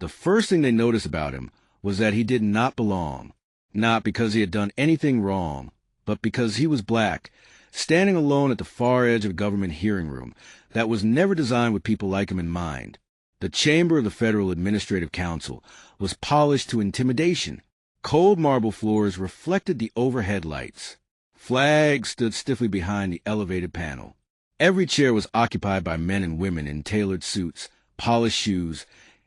The first thing they noticed about him was that he did not belong, not because he had done anything wrong, but because he was black, standing alone at the far edge of a government hearing room that was never designed with people like him in mind. The chamber of the Federal Administrative Council was polished to intimidation. Cold marble floors reflected the overhead lights. Flags stood stiffly behind the elevated panel. Every chair was occupied by men and women in tailored suits, polished shoes,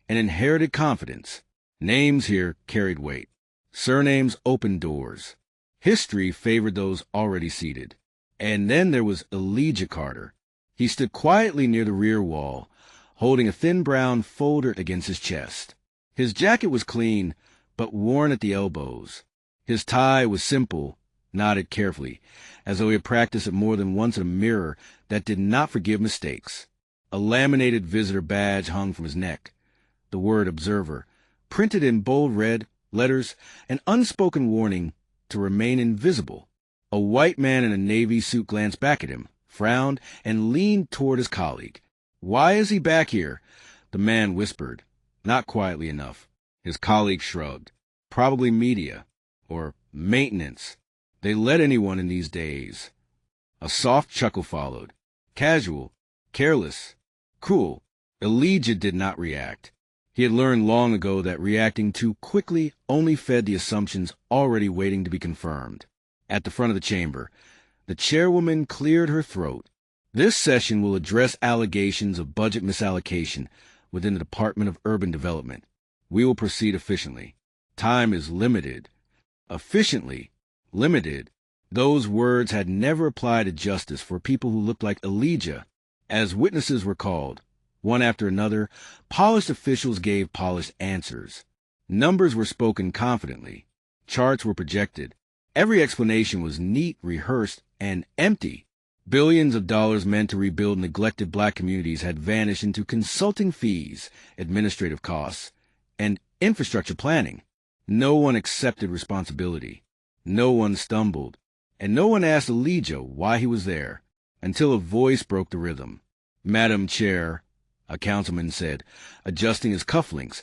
and inherited confidence. Names here carried weight. Surnames opened doors. History favored those already seated. And then there was Elijah Carter. He stood quietly near the rear wall, holding a thin brown folder against his chest. His jacket was clean, but worn at the elbows. His tie was simple, knotted carefully, as though he had practiced it more than once in a mirror that did not forgive mistakes. A laminated visitor badge hung from his neck. The word observer, printed in bold red letters, an unspoken warning to remain invisible. A white man in a navy suit glanced back at him, frowned, and leaned toward his colleague. "Why is he back here?" The man whispered, not quietly enough. His colleague shrugged. "Probably media, or maintenance. They let anyone in these days." A soft chuckle followed. Casual, careless, cruel. Elijah did not react. He had learned long ago that reacting too quickly only fed the assumptions already waiting to be confirmed. At the front of the chamber, the chairwoman cleared her throat. "This session will address allegations of budget misallocation within the Department of Urban Development. We will proceed efficiently. Time is limited." Efficiently, limited. Those words had never applied to justice for people who looked like Elijah. As witnesses were called, one after another, polished officials gave polished answers. Numbers were spoken confidently. Charts were projected. Every explanation was neat, rehearsed, and empty. Billions of dollars meant to rebuild neglected black communities had vanished into consulting fees, administrative costs, and infrastructure planning. No one accepted responsibility. No one stumbled. And no one asked Elijah why he was there, until a voice broke the rhythm. "Madam Chair," a councilman said, adjusting his cufflinks,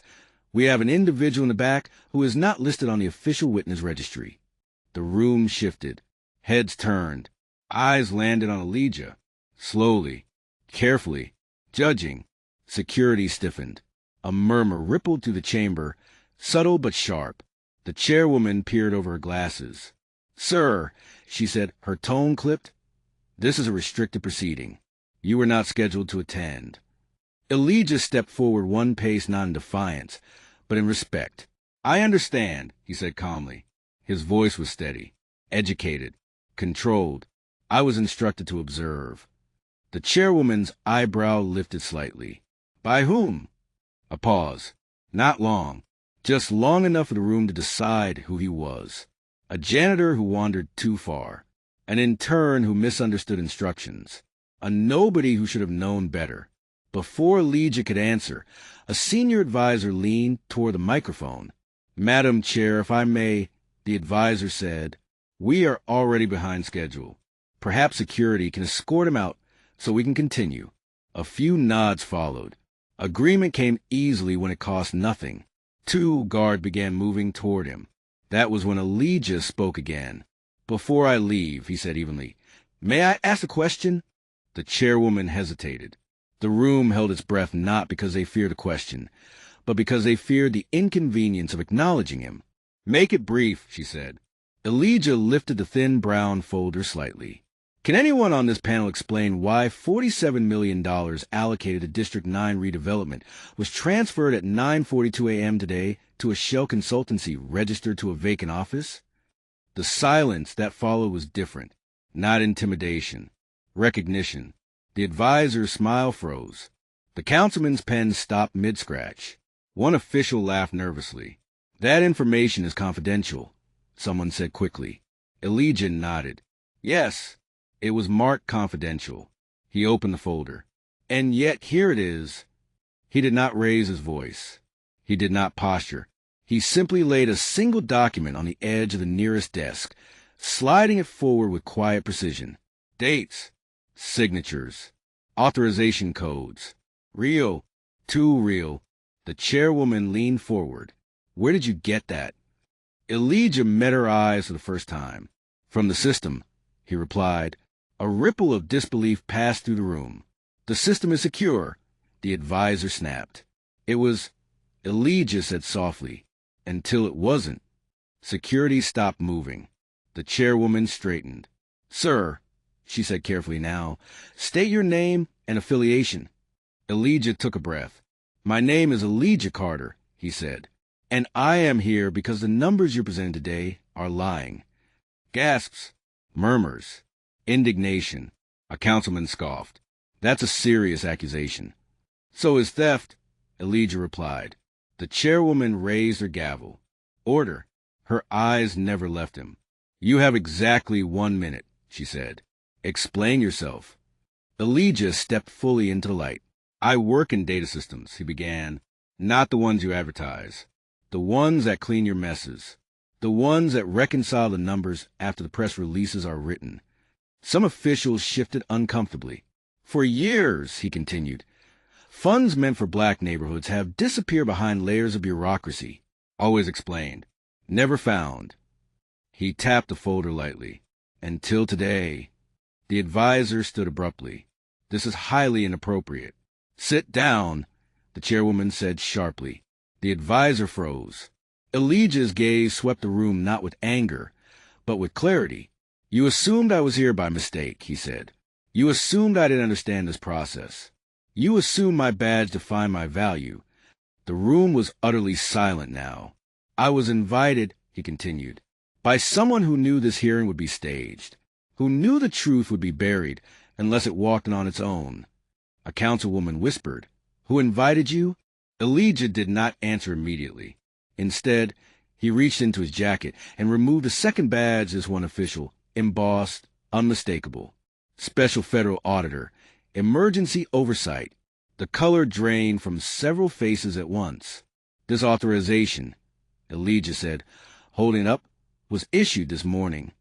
"we have an individual in the back who is not listed on the official witness registry." The room shifted. Heads turned. Eyes landed on Elijah. Slowly, carefully, judging. Security stiffened. A murmur rippled through the chamber, subtle but sharp. The chairwoman peered over her glasses. "Sir," she said, her tone clipped, "this is a restricted proceeding. You were not scheduled to attend." Elijah stepped forward one pace, not in defiance, but in respect. "I understand," he said calmly. His voice was steady, educated, controlled. "I was instructed to observe." The chairwoman's eyebrow lifted slightly. "By whom?" A pause. Not long. Just long enough for the room to decide who he was. A janitor who wandered too far. An intern who misunderstood instructions. A nobody who should have known better. Before Elijah could answer, a senior advisor leaned toward the microphone. "Madam Chair, if I may," the advisor said, "we are already behind schedule. Perhaps security can escort him out so we can continue." A few nods followed. Agreement came easily when it cost nothing. Two guards began moving toward him. That was when Elijah spoke again. "Before I leave," he said evenly, "may I ask a question?" The chairwoman hesitated. The room held its breath not because they feared a question, but because they feared the inconvenience of acknowledging him. "Make it brief," she said. Elijah lifted the thin brown folder slightly. "Can anyone on this panel explain why $47 million allocated to District 9 redevelopment was transferred at 9:42 a.m. today to a shell consultancy registered to a vacant office?" The silence that followed was different, not intimidation, recognition. The advisor's smile froze. The councilman's pen stopped mid-scratch. One official laughed nervously. "That information is confidential," someone said quickly. Elijah nodded. "Yes." It was marked confidential. He opened the folder. "And yet here it is." He did not raise his voice. He did not posture. He simply laid a single document on the edge of the nearest desk, sliding it forward with quiet precision. Dates, signatures, authorization codes. Real, too real. The chairwoman leaned forward. Where did you get that? Elijah met her eyes for the first time. From the system, he replied. A ripple of disbelief passed through the room. The system is secure, the advisor snapped. It was, Elijah said softly, until it wasn't. Security stopped moving. The chairwoman straightened. Sir, she said carefully now, state your name and affiliation. Elijah took a breath. My name is Elijah Carter, he said, and I am here because the numbers you're presenting today are lying. Gasps, murmurs, indignation. A councilman scoffed. That's a serious accusation. So is theft, Elijah replied. The chairwoman raised her gavel. Order. Her eyes never left him. You have exactly 1 minute, she said. Explain yourself. Elijah stepped fully into the light. I work in data systems, he began. Not the ones you advertise. The ones that clean your messes. The ones that reconcile the numbers after the press releases are written. Some officials shifted uncomfortably. For years, he continued, funds meant for black neighborhoods have disappeared behind layers of bureaucracy. Always explained. Never found. He tapped the folder lightly. Until today. The advisor stood abruptly. This is highly inappropriate. Sit down, the chairwoman said sharply. The advisor froze. Elijah's gaze swept the room not with anger, but with clarity. You assumed I was here by mistake, he said. You assumed I didn't understand this process. You assumed my badge defined my value. The room was utterly silent now. I was invited, he continued, by someone who knew this hearing would be staged, who knew the truth would be buried unless it walked on its own. A councilwoman whispered, Who invited you? Elijah did not answer immediately. Instead, he reached into his jacket and removed a second badge as one official, embossed, unmistakable. Special Federal Auditor, Emergency Oversight. The color drained from several faces at once. This authorization, Elijah said, holding it up, was issued this morning.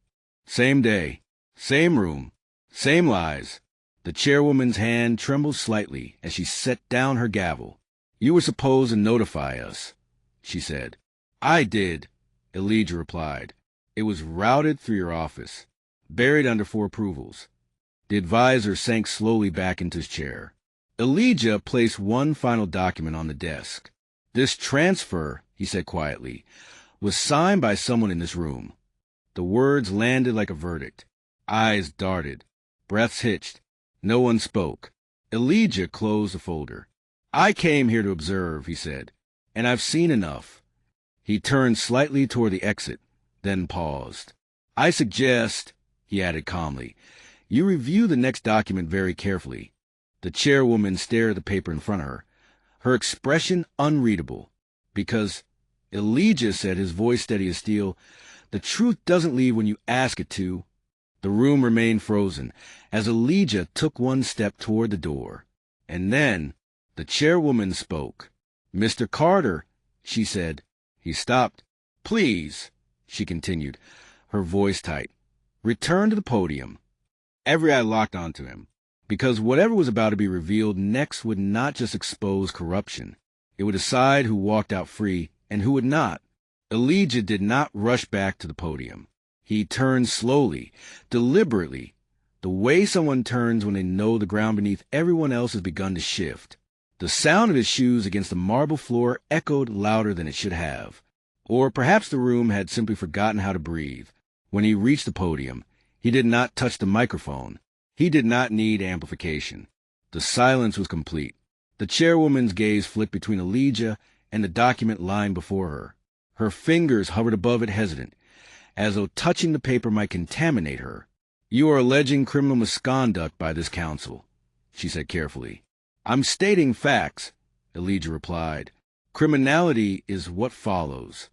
Same day, same room, same lies. The chairwoman's hand trembled slightly as she set down her gavel. You were supposed to notify us, she said. I did, Elijah replied. It was routed through your office, buried under 4 approvals. The advisor sank slowly back into his chair. Elijah placed one final document on the desk. This transfer, he said quietly, was signed by someone in this room. The words landed like a verdict. Eyes darted. Breaths hitched. No one spoke. Elijah closed the folder. I came here to observe, he said, and I've seen enough. He turned slightly toward the exit, then paused. I suggest, he added calmly, you review the next document very carefully. The chairwoman stared at the paper in front of her, her expression unreadable, because, Elijah said, his voice steady as steel, the truth doesn't leave when you ask it to. The room remained frozen as Elijah took one step toward the door. And then the chairwoman spoke. Mr. Carter, she said. He stopped. Please, she continued, her voice tight. Return to the podium. Every eye locked onto him, because whatever was about to be revealed next would not just expose corruption. It would decide who walked out free and who would not. Elijah did not rush back to the podium. He turned slowly, deliberately, the way someone turns when they know the ground beneath everyone else has begun to shift. The sound of his shoes against the marble floor echoed louder than it should have. Or perhaps the room had simply forgotten how to breathe. When he reached the podium, he did not touch the microphone. He did not need amplification. The silence was complete. The chairwoman's gaze flicked between Elijah and the document lying before her. Her fingers hovered above it hesitant, as though touching the paper might contaminate her. You are alleging criminal misconduct by this council, she said carefully. I'm stating facts, Elijah replied. Criminality is what follows.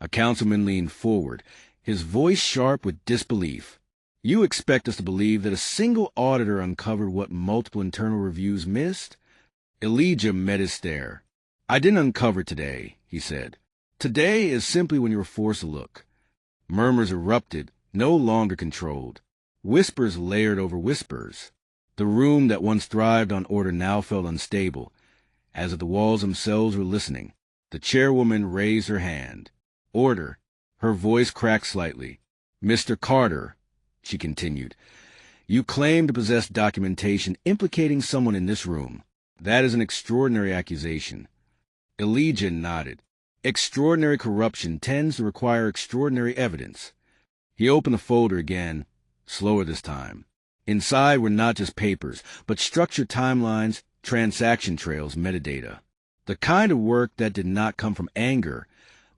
A councilman leaned forward, his voice sharp with disbelief. You expect us to believe that a single auditor uncovered what multiple internal reviews missed? Elijah met his stare. I didn't uncover today, he said. Today is simply when you were forced to look. Murmurs erupted, no longer controlled. Whispers layered over whispers. The room that once thrived on order now felt unstable, as if the walls themselves were listening. The chairwoman raised her hand. Order. Her voice cracked slightly. Mr. Carter, she continued, you claim to possess documentation implicating someone in this room. That is an extraordinary accusation. Elijah nodded. Extraordinary corruption tends to require extraordinary evidence. He opened the folder again, slower this time. Inside were not just papers, but structured timelines, transaction trails, metadata. The kind of work that did not come from anger,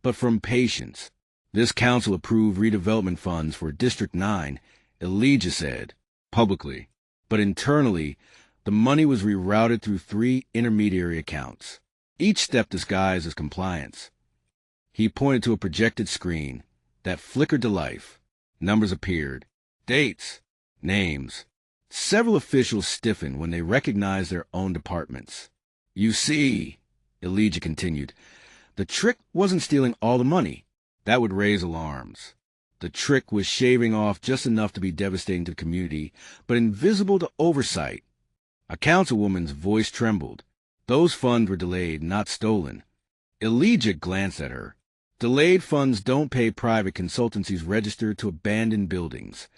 but from patience. This council approved redevelopment funds for District 9, Elijah said, publicly. But internally, the money was rerouted through 3 intermediary accounts, each step disguised as compliance. He pointed to a projected screen that flickered to life. Numbers appeared. Dates. Names. Several officials stiffened when they recognized their own departments. You see, Elijah continued, the trick wasn't stealing all the money. That would raise alarms. The trick was shaving off just enough to be devastating to the community, but invisible to oversight. A councilwoman's voice trembled. Those funds were delayed, not stolen. Elijah glanced at her. Delayed funds don't pay private consultancies registered to abandoned buildings.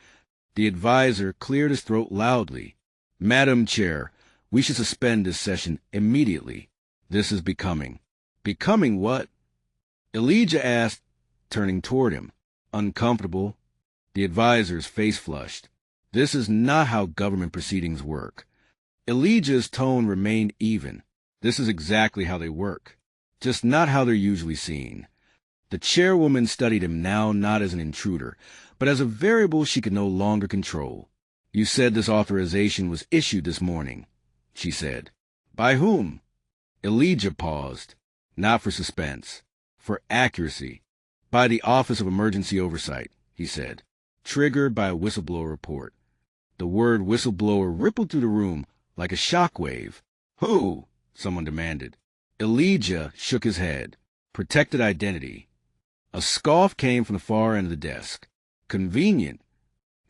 The advisor cleared his throat loudly. Madam Chair, we should suspend this session immediately. This is becoming. Becoming what? Elijah asked, turning toward him. Uncomfortable. The advisor's face flushed. This is not how government proceedings work. Elijah's tone remained even. This is exactly how they work, just not how they're usually seen. The chairwoman studied him now not as an intruder, but as a variable she could no longer control. You said this authorization was issued this morning, she said. By whom? Elijah paused. Not for suspense. For accuracy. By the Office of Emergency Oversight, he said. Triggered by a whistleblower report. The word whistleblower rippled through the room like a shockwave. Who? Someone demanded. Elijah shook his head. Protected identity. A scoff came from the far end of the desk. Convenient.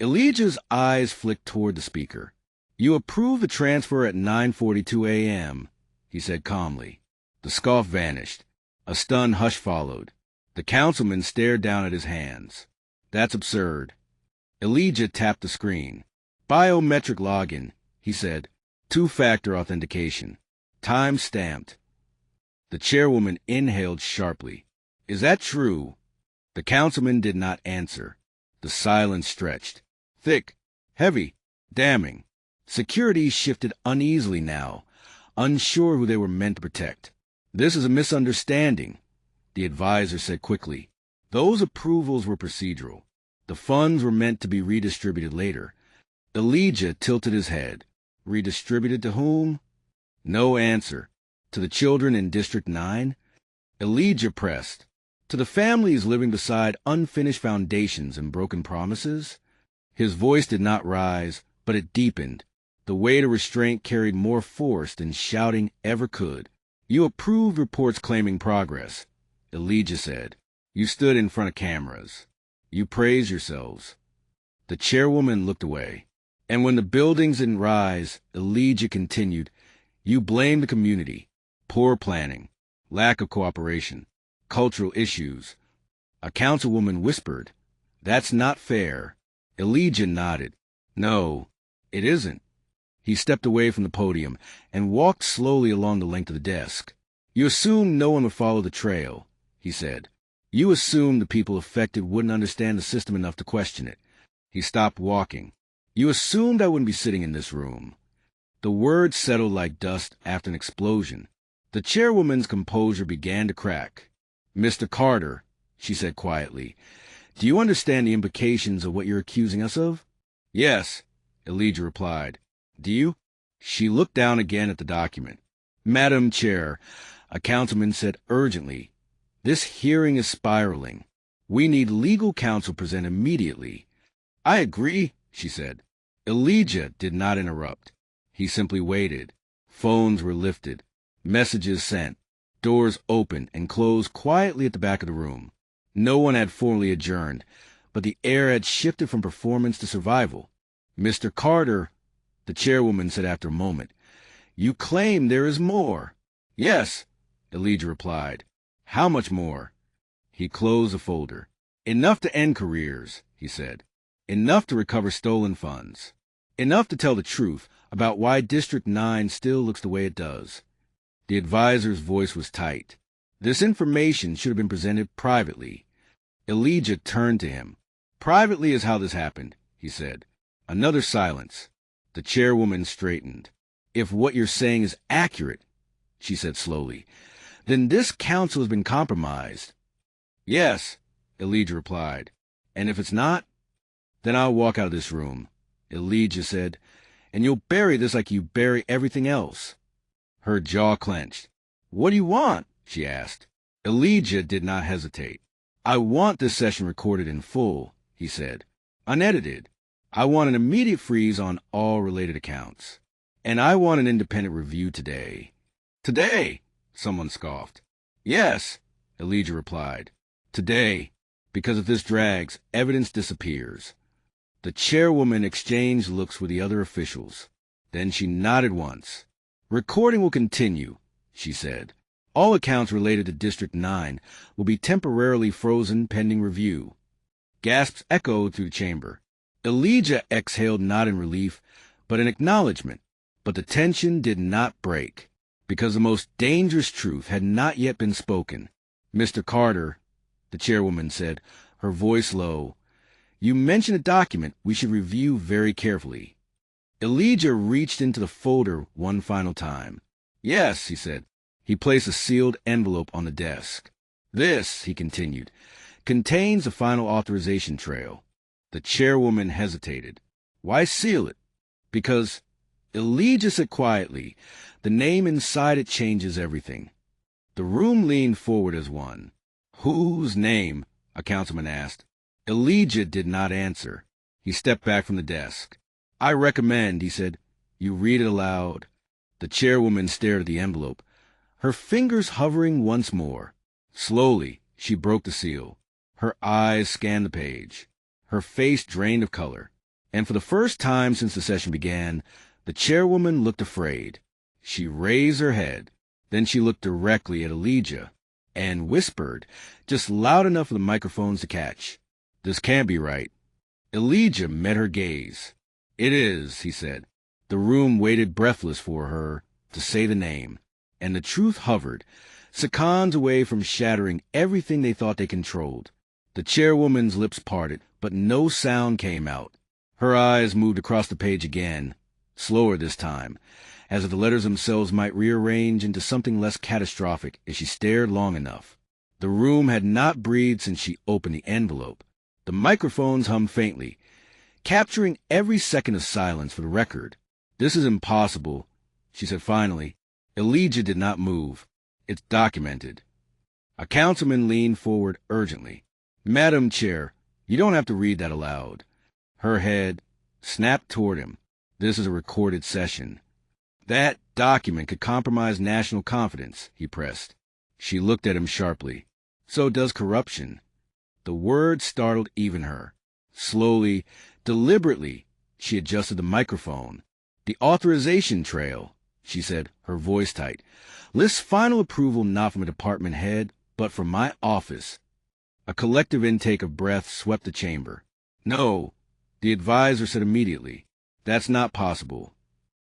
Elijah's eyes flicked toward the speaker. You approved the transfer at 9:42 a.m., he said calmly. The scoff vanished. A stunned hush followed. The councilman stared down at his hands. That's absurd. Elijah tapped the screen. Biometric login, he said. 2-factor authentication. Time stamped. The chairwoman inhaled sharply. Is that true? The councilman did not answer. The silence stretched. Thick, heavy, damning. Security shifted uneasily now, unsure who they were meant to protect. This is a misunderstanding, the advisor said quickly. Those approvals were procedural. The funds were meant to be redistributed later. Elijah tilted his head. Redistributed to whom? No answer. To the children in District 9? Elijah pressed. To the families living beside unfinished foundations and broken promises? His voice did not rise, but it deepened. The weight of restraint carried more force than shouting ever could. You approved reports claiming progress, Elijah said. You stood in front of cameras. You praised yourselves. The chairwoman looked away. And when the buildings didn't rise, Elijah continued, you blamed the community. Poor planning, lack of cooperation, cultural issues. A councilwoman whispered, That's not fair. Elijah nodded. No, it isn't. He stepped away from the podium and walked slowly along the length of the desk. You assumed no one would follow the trail, he said. You assumed the people affected wouldn't understand the system enough to question it. He stopped walking. You assumed I wouldn't be sitting in this room. The words settled like dust after an explosion. The chairwoman's composure began to crack. Mr. Carter, she said quietly, do you understand the implications of what you're accusing us of? Yes, Elijah replied. Do you? She looked down again at the document. Madam Chair, a councilman said urgently, this hearing is spiraling. We need legal counsel present immediately. I agree, she said. Elijah did not interrupt. He simply waited. Phones were lifted. Messages sent. Doors opened and closed quietly at the back of the room. No one had formally adjourned, but the air had shifted from performance to survival. Mr. Carter, the chairwoman said after a moment, you claim there is more. Yes, Elijah replied. How much more? He closed the folder. Enough to end careers, he said. Enough to recover stolen funds. Enough to tell the truth about why District 9 still looks the way it does. The advisor's voice was tight. This information should have been presented privately. Elijah turned to him. Privately is how this happened, he said. Another silence. The chairwoman straightened. If what you're saying is accurate, she said slowly, then this council has been compromised. Yes, Elijah replied. And if it's not, then I'll walk out of this room, Elijah said, and you'll bury this like you bury everything else. Her jaw clenched. What do you want? She asked. Elijah did not hesitate. I want this session recorded in full, he said. Unedited. I want an immediate freeze on all related accounts. And I want an independent review today. Today, someone scoffed. Yes, Elijah replied. Today, because if this drags, evidence disappears. The chairwoman exchanged looks with the other officials. Then she nodded once. Recording will continue, she said. All accounts related to District 9 will be temporarily frozen pending review. Gasps echoed through the chamber. Elijah exhaled not in relief, but in acknowledgement. But the tension did not break, because the most dangerous truth had not yet been spoken. Mr. Carter, the chairwoman said, her voice low, you mentioned a document we should review very carefully. Elijah reached into the folder one final time. Yes, he said. He placed a sealed envelope on the desk. This, he continued, contains the final authorization trail. The chairwoman hesitated. Why seal it? Because, Elijah said quietly, the name inside it changes everything. The room leaned forward as one. Whose name? A councilman asked. Elijah did not answer. He stepped back from the desk. I recommend, he said, you read it aloud. The chairwoman stared at the envelope, her fingers hovering once more. Slowly, she broke the seal. Her eyes scanned the page. Her face drained of color. And for the first time since the session began, the chairwoman looked afraid. She raised her head. Then she looked directly at Elijah and whispered, just loud enough for the microphones to catch. This can't be right. Elijah met her gaze. It is, he said. The room waited breathless for her to say the name, and the truth hovered, seconds away from shattering everything they thought they controlled. The chairwoman's lips parted, but no sound came out. Her eyes moved across the page again, slower this time, as if the letters themselves might rearrange into something less catastrophic if she stared long enough. The room had not breathed since she opened the envelope. The microphones hummed faintly, capturing every second of silence for the record. This is impossible, she said finally. Elijah did not move. It's documented. A councilman leaned forward urgently. Madam Chair, you don't have to read that aloud. Her head snapped toward him. This is a recorded session. That document could compromise national confidence, he pressed. She looked at him sharply. So does corruption. The word startled even her. Slowly, deliberately, she adjusted the microphone. The authorization trail, she said, her voice tight, lists final approval not from a department head, but from my office. A collective intake of breath swept the chamber. No, the advisor said immediately. That's not possible.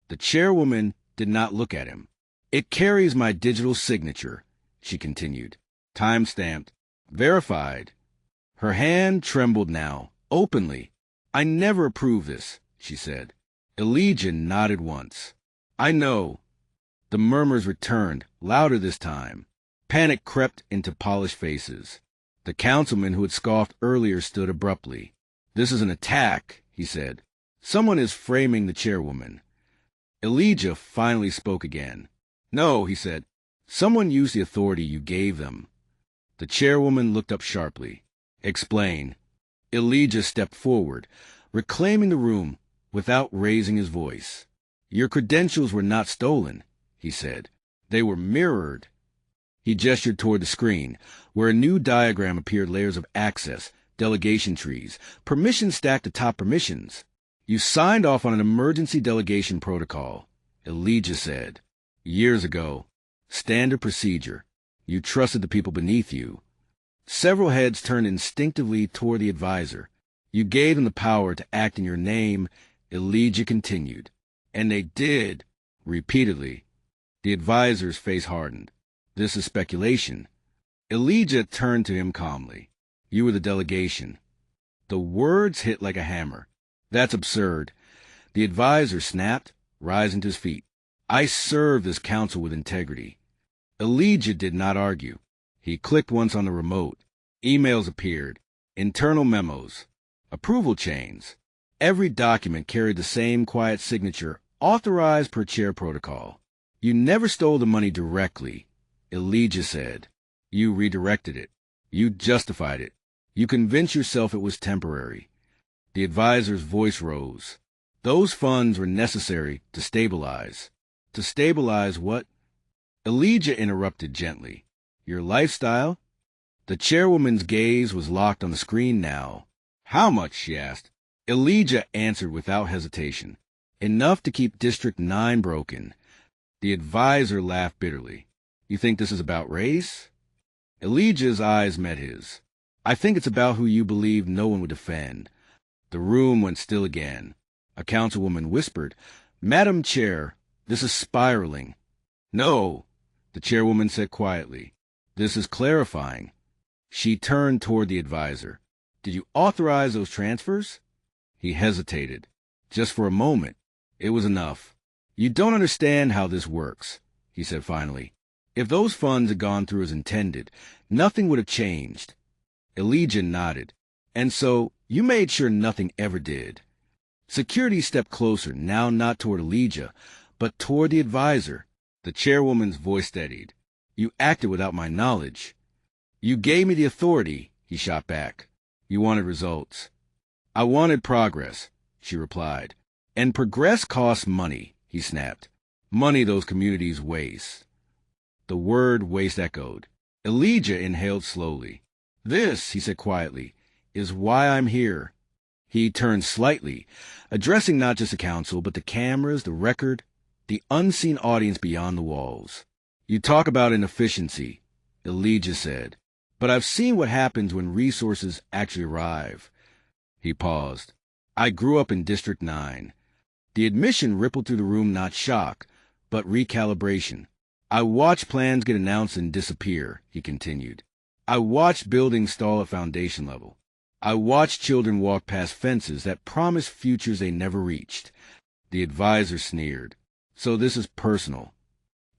The chairwoman did not look at him. It carries my digital signature, she continued. Time-stamped. Verified. Her hand trembled now, openly. I never approved this, she said. Elijah nodded once. I know. The murmurs returned, louder this time. Panic crept into polished faces. The councilman who had scoffed earlier stood abruptly. This is an attack, he said. Someone is framing the chairwoman. Elijah finally spoke again. No, he said. Someone used the authority you gave them. The chairwoman looked up sharply. Explain. Elijah stepped forward, reclaiming the room without raising his voice. Your credentials were not stolen, he said. They were mirrored. He gestured toward the screen, where a new diagram appeared, layers of access, delegation trees, permissions stacked atop permissions. You signed off on an emergency delegation protocol, Elijah said. Years ago. Standard procedure. You trusted the people beneath you. Several heads turned instinctively toward the advisor. You gave them the power to act in your name, Elijah continued. And they did, repeatedly. The advisor's face hardened. This is speculation. Elijah turned to him calmly. You were the delegation. The words hit like a hammer. That's absurd. The advisor snapped, rising to his feet. I serve this council with integrity. Elijah did not argue. He clicked once on the remote. Emails appeared. Internal memos. Approval chains. Every document carried the same quiet signature, authorized per chair protocol. You never stole the money directly, Elijah said. You redirected it. You justified it. You convinced yourself it was temporary. The advisor's voice rose. Those funds were necessary to stabilize. To stabilize what? Elijah interrupted gently. Your lifestyle? The chairwoman's gaze was locked on the screen now. How much? She asked. Elijah answered without hesitation. Enough to keep District 9 broken. The advisor laughed bitterly. You think this is about race? Elijah's eyes met his. I think it's about who you believe no one would defend. The room went still again. A councilwoman whispered, Madam Chair, this is spiraling. No, the chairwoman said quietly. This is clarifying. She turned toward the advisor. Did you authorize those transfers? He hesitated. Just for a moment. It was enough. You don't understand how this works, he said finally. If those funds had gone through as intended, nothing would have changed. Elijah nodded. And so you made sure nothing ever did. Security stepped closer, now not toward Elijah, but toward the advisor. The chairwoman's voice steadied. You acted without my knowledge. You gave me the authority, he shot back. You wanted results. I wanted progress, she replied. And progress costs money, he snapped. Money those communities waste. The word waste echoed. Elijah inhaled slowly. This, he said quietly, is why I'm here. He turned slightly, addressing not just the council, but the cameras, the record, the unseen audience beyond the walls. You talk about inefficiency, Elijah said, but I've seen what happens when resources actually arrive. He paused. I grew up in District 9. The admission rippled through the room, not shock, but recalibration. I watched plans get announced and disappear, he continued. I watched buildings stall at foundation level. I watched children walk past fences that promised futures they never reached. The advisor sneered. So this is personal.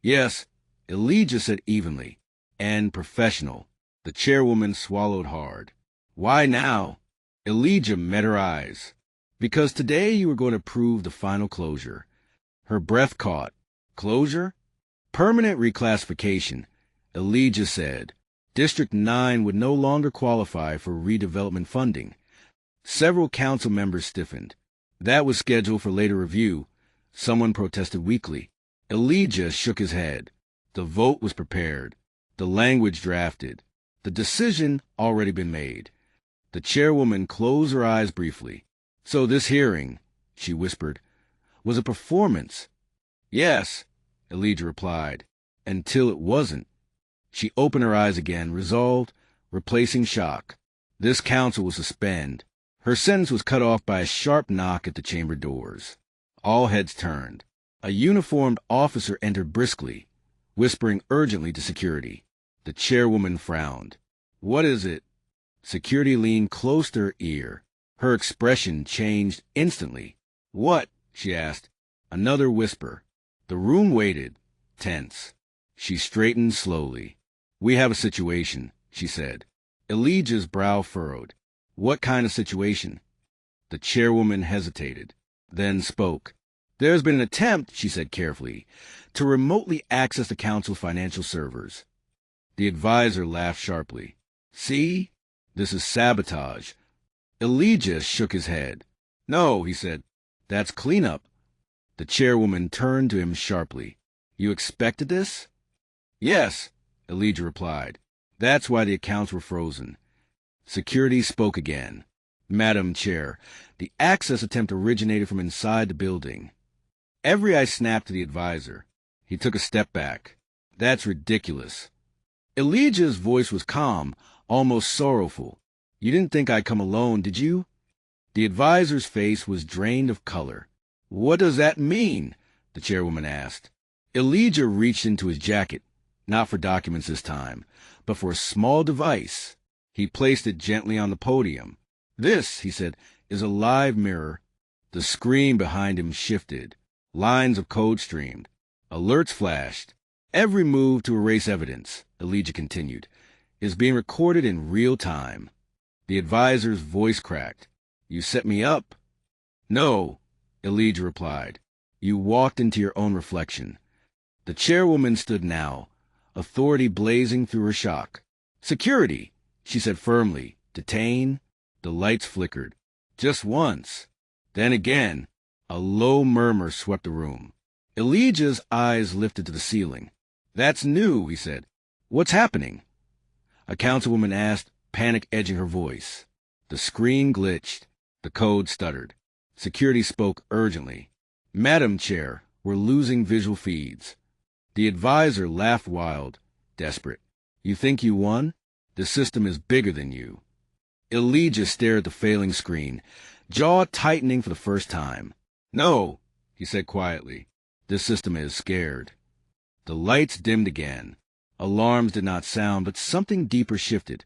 Yes, Elijah said evenly. And professional. The chairwoman swallowed hard. Why now? Elijah met her eyes. Because today you were going to prove the final closure. Her breath caught. Closure? Permanent reclassification, Elijah said. District 9 would no longer qualify for redevelopment funding. Several council members stiffened. That was scheduled for later review. Someone protested weakly. Elijah shook his head. The vote was prepared. The language drafted. The decision already been made. The chairwoman closed her eyes briefly. So this hearing, she whispered, was a performance. Yes, Elijah replied, until it wasn't. She opened her eyes again, resolved, replacing shock. This council will suspend. Her sentence was cut off by a sharp knock at the chamber doors. All heads turned. A uniformed officer entered briskly, whispering urgently to security. The chairwoman frowned. What is it? Security leaned close to her ear. Her expression changed instantly. What? She asked. Another whisper. The room waited, tense. She straightened slowly. We have a situation, she said. Elijah's brow furrowed. What kind of situation? The chairwoman hesitated, then spoke. There's been an attempt, she said carefully, to remotely access the council's financial servers. The advisor laughed sharply. See? This is sabotage. Elijah shook his head. No, he said. That's cleanup. The chairwoman turned to him sharply. You expected this? Yes, Elijah replied. That's why the accounts were frozen. Security spoke again. Madam Chair, the access attempt originated from inside the building. Every eye snapped to the advisor. He took a step back. That's ridiculous. Elijah's voice was calm, almost sorrowful. You didn't think I'd come alone, did you? The advisor's face was drained of color. What does that mean? The chairwoman asked. Elijah reached into his jacket, not for documents this time, but for a small device. He placed it gently on the podium. This, he said, is a live mirror. The screen behind him shifted. Lines of code streamed. Alerts flashed. Every move to erase evidence, Elijah continued, is being recorded in real time. The advisor's voice cracked. You set me up? No, Elijah replied. You walked into your own reflection. The chairwoman stood now, authority blazing through her shock. Security, she said firmly. Detain. The lights flickered. Just once. Then again. A low murmur swept the room. Elijah's eyes lifted to the ceiling. That's new, he said. What's happening? A councilwoman asked, panic edging her voice. The screen glitched. The code stuttered. Security spoke urgently. Madam Chair, we're losing visual feeds. The advisor laughed wild, desperate. You think you won? The system is bigger than you. Elijah stared at the failing screen, jaw tightening for the first time. No, he said quietly. This system is scared. The lights dimmed again. Alarms did not sound, but something deeper shifted,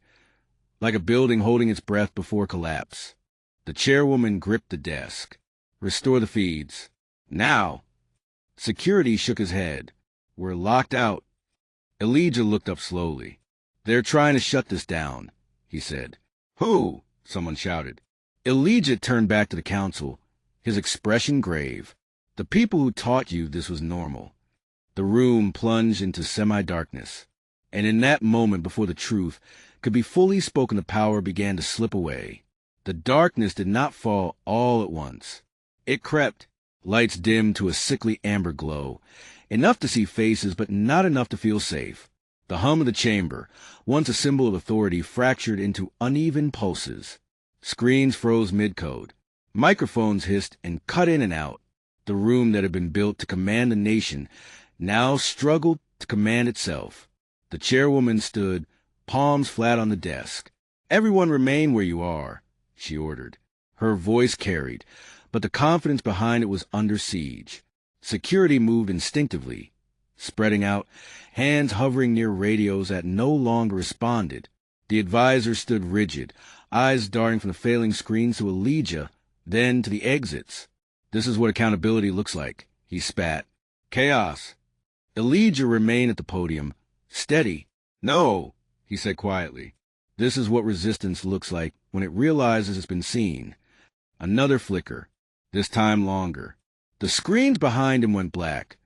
like a building holding its breath before collapse. The chairwoman gripped the desk. Restore the feeds. Now. Security shook his head. We're locked out. Elijah looked up slowly. They're trying to shut this down, he said. Who? Someone shouted. Elijah turned back to the council, his expression grave. The people who taught you this was normal. The room plunged into semi-darkness, and in that moment before the truth could be fully spoken, the power began to slip away. The darkness did not fall all at once. It crept, lights dimmed to a sickly amber glow, enough to see faces but not enough to feel safe. The hum of the chamber, once a symbol of authority, fractured into uneven pulses. Screens froze mid-code. Microphones hissed and cut in and out. The room that had been built to command the nation now struggled to command itself. The chairwoman stood, palms flat on the desk. Everyone remain where you are, she ordered. Her voice carried, but the confidence behind it was under siege. Security moved instinctively, spreading out, hands hovering near radios that no longer responded. The advisor stood rigid, eyes darting from the failing screens to Elijah, then to the exits. This is what accountability looks like, he spat. Chaos. Elijah remained at the podium, steady. No, he said quietly. This is what resistance looks like when it realizes it's been seen. Another flicker, this time longer. The screens behind him went black.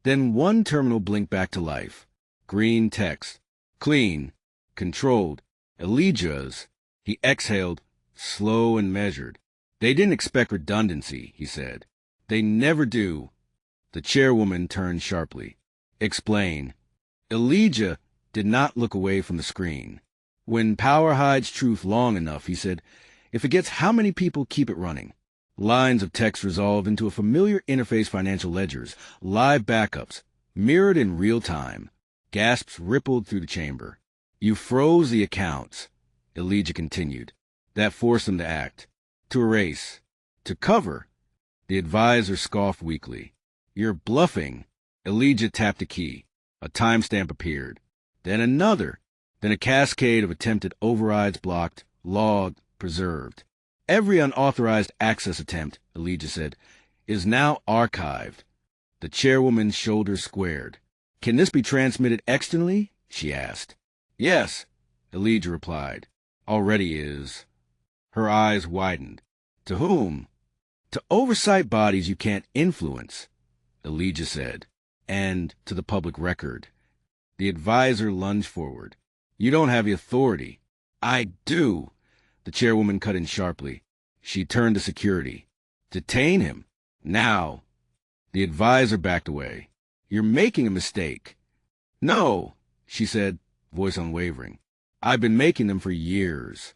Then one terminal blinked back to life. Green text. Clean. Controlled. Elijah's. He exhaled, slow and measured. They didn't expect redundancy, he said. They never do. The chairwoman turned sharply. Explain. Elijah did not look away from the screen. When power hides truth long enough, he said, it forgets how many people keep it running. Lines of text resolved into a familiar interface, financial ledgers, live backups, mirrored in real time. Gasps rippled through the chamber. You froze the accounts, Elijah continued. That forced them to act, to erase, to cover. The advisor scoffed weakly. You're bluffing. Elijah tapped a key. A timestamp appeared. Then another. Then a cascade of attempted overrides blocked, logged, preserved. Every unauthorized access attempt, Elijah said, is now archived. The chairwoman's shoulders squared. Can this be transmitted externally? She asked. Yes, Elijah replied. Already is. Her eyes widened. To whom? To oversight bodies you can't influence, Elijah said, and to the public record. The advisor lunged forward. You don't have the authority. I do. The chairwoman cut in sharply. She turned to security. Detain him. Now. The advisor backed away. You're making a mistake. No, she said, voice unwavering. I've been making them for years.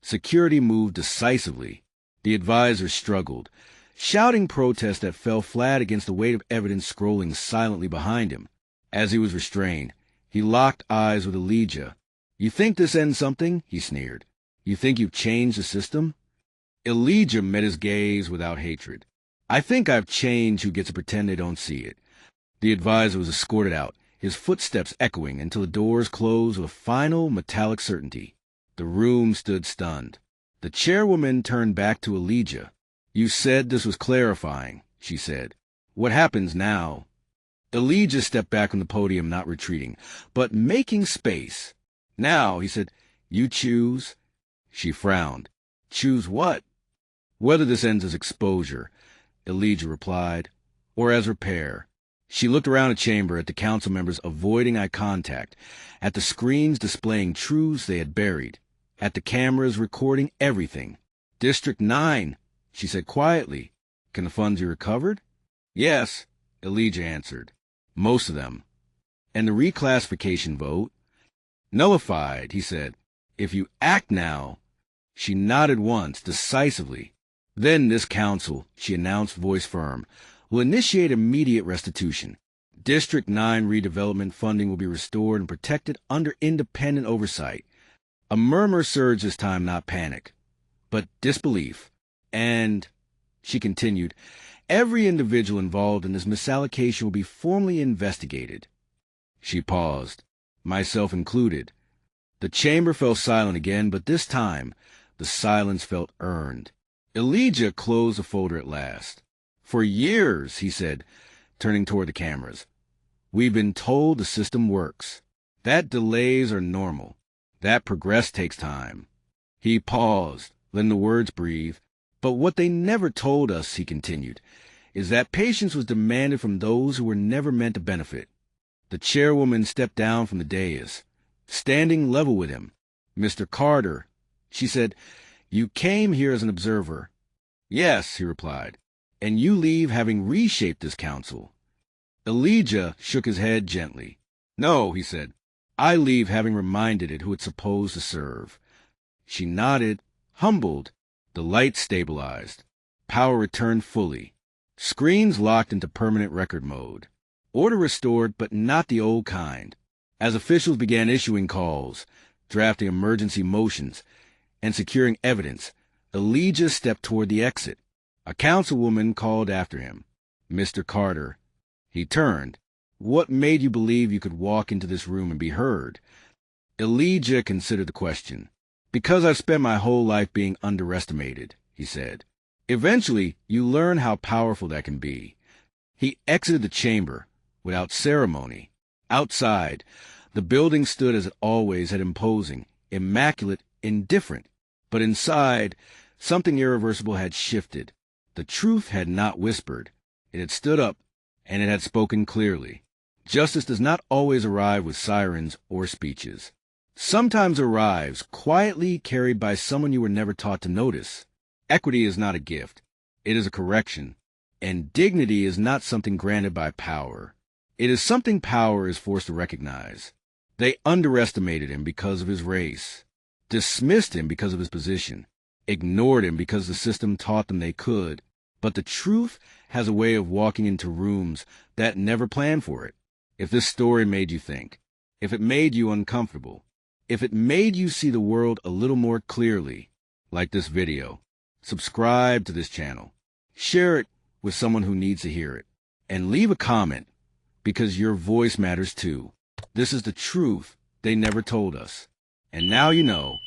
Security moved decisively. The advisor struggled, shouting protests that fell flat against the weight of evidence scrolling silently behind him. As he was restrained, he locked eyes with Elijah. "You think this ends something?" he sneered. "You think you've changed the system?" Elijah met his gaze without hatred. "I think I've changed who gets to pretend they don't see it." The advisor was escorted out, his footsteps echoing until the doors closed with a final metallic certainty. The room stood stunned. The chairwoman turned back to Elijah. "You said this was clarifying," she said. "What happens now?" Elijah stepped back on the podium, not retreating, but making space. "Now," he said, "you choose." She frowned. "Choose what?" "Whether this ends as exposure," Elijah replied, "or as repair." She looked around the chamber at the council members avoiding eye contact, at the screens displaying truths they had buried, at the cameras recording everything. "District 9, she said quietly. "Can the funds be recovered?" "Yes," Elijah answered. "Most of them." "And the reclassification vote?" "Nullified," he said. "If you act now." She nodded once, decisively. "Then this council," she announced, voice firm, "will initiate immediate restitution. District 9 redevelopment funding will be restored and protected under independent oversight." A murmur surged this time, not panic, but disbelief. "And," she continued, "every individual involved in this misallocation will be formally investigated." She paused, myself included. The chamber fell silent again, but this time the silence felt earned. Elijah closed the folder at last. "For years," he said, turning toward the cameras, "we've been told the system works, that delays are normal, that progress takes time." He paused, letting the words breathe. "But what they never told us," he continued, "is that patience was demanded from those who were never meant to benefit." The chairwoman stepped down from the dais, standing level with him. "Mr. Carter," she said, "you came here as an observer." "Yes," he replied, "and you leave having reshaped this council." Elijah shook his head gently. "No," he said, "I leave having reminded it who it's supposed to serve." She nodded, humbled. The lights stabilized. Power returned fully. Screens locked into permanent record mode. Order restored, but not the old kind. As officials began issuing calls, drafting emergency motions, and securing evidence, Elijah stepped toward the exit. A councilwoman called after him. "Mr. Carter." He turned. "What made you believe you could walk into this room and be heard?" Elijah considered the question. "Because I've spent my whole life being underestimated," he said. "Eventually, you learn how powerful that can be." He exited the chamber without ceremony. Outside, the building stood as it always had, imposing, immaculate, indifferent. But inside, something irreversible had shifted. The truth had not whispered. It had stood up, and it had spoken clearly. Justice does not always arrive with sirens or speeches. Sometimes arrives quietly, carried by someone you were never taught to notice. Equity is not a gift. It is a correction. And dignity is not something granted by power. It is something power is forced to recognize. They underestimated him because of his race, dismissed him because of his position, ignored him because the system taught them they could. But the truth has a way of walking into rooms that never planned for it. If this story made you think, if it made you uncomfortable, if it made you see the world a little more clearly, like this video, subscribe to this channel, share it with someone who needs to hear it, and leave a comment, because your voice matters too. This is the truth they never told us. And now you know.